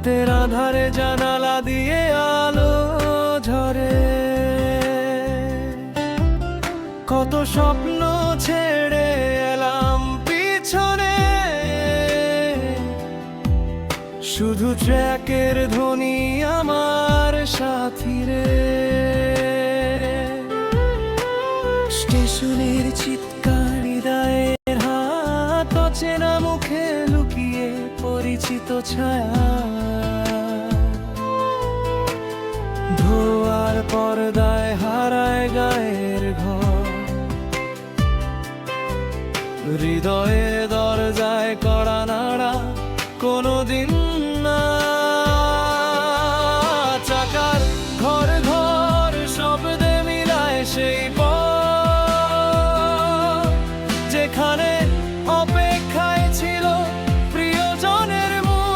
রাতের আধারে জানালা দিয়ে আলো ঝরে, কত স্বপ্ন ছেড়ে এলাম পিছনে, শুধু ট্র্যাকের ধ্বনি আমার সাথী রে। স্টেশনের চিৎকার, হৃদয়ের হাত, অচেনা মুখে লুকিয়ে পরিচিত ছায়া, ধোয়ার পর্দায় হারায় গায়ের ঘর, হৃদয়ে দরজায় কড়া নাড়া কোনোদিন না। চাকার ঘর ঘর শব্দে মিলায় সেই পথ, যেখানে অপেক্ষায় ছিল প্রিয়জনের মুখ।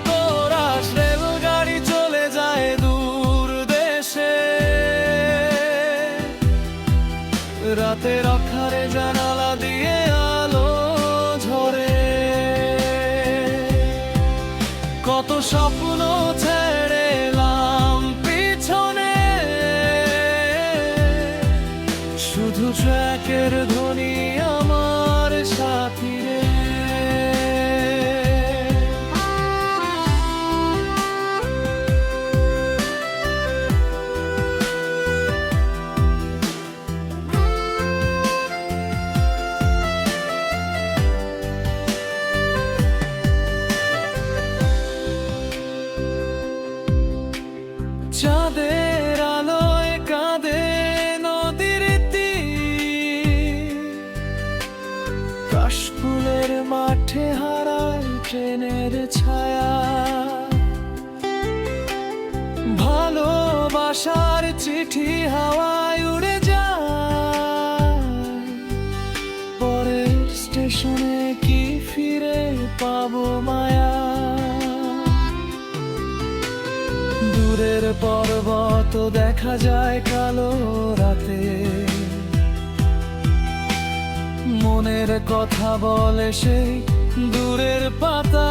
তোরা রেলগাড়ি চলে যায় দূর দেশে, রাতের অখারে জানালা দিয়ে আলো ঝরে, কত স্বপ্ন ছেড়ে এলাম পিছনে, শুধু ট্র্যাকের ধ্বনি আমার সাথী রে। চাঁদের আলোয় কাঁদে নদীর তীর, কাশফুলের মাঠে হারায় ট্রেনের ছায়া, ভালোবাসার চিঠি হাওয়ায় উড়ে যায়, পরের স্টেশনে কি ফিরে পাবো মায়া। দূরের পর্বত দেখা যায় কালো রাতে, মনের কথা বলে সেই দূরের পাতা।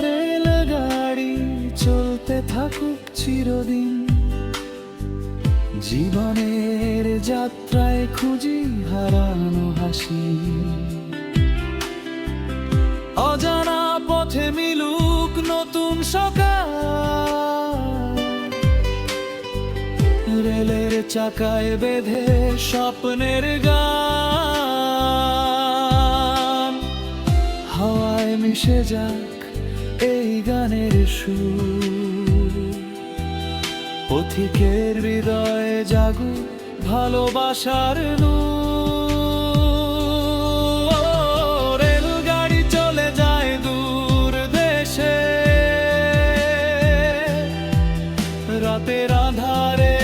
রেলগাড়ি চলতে থাকুক চিরদিন, জীবনের যাত্রায় খুঁজি হারানো হাসি, অজানা পথে মিলুক নতুন সকাল, রেলের চাকায় বেঁধে স্বপ্নের গান, হাওয়ায় মিশে যাক এই গানের সুর, পথিকের হৃদয়ে জাগুক ভালোবাসার নূর। রেলগাড়ি চলে যায় দূর দেশে, রাতের আধারে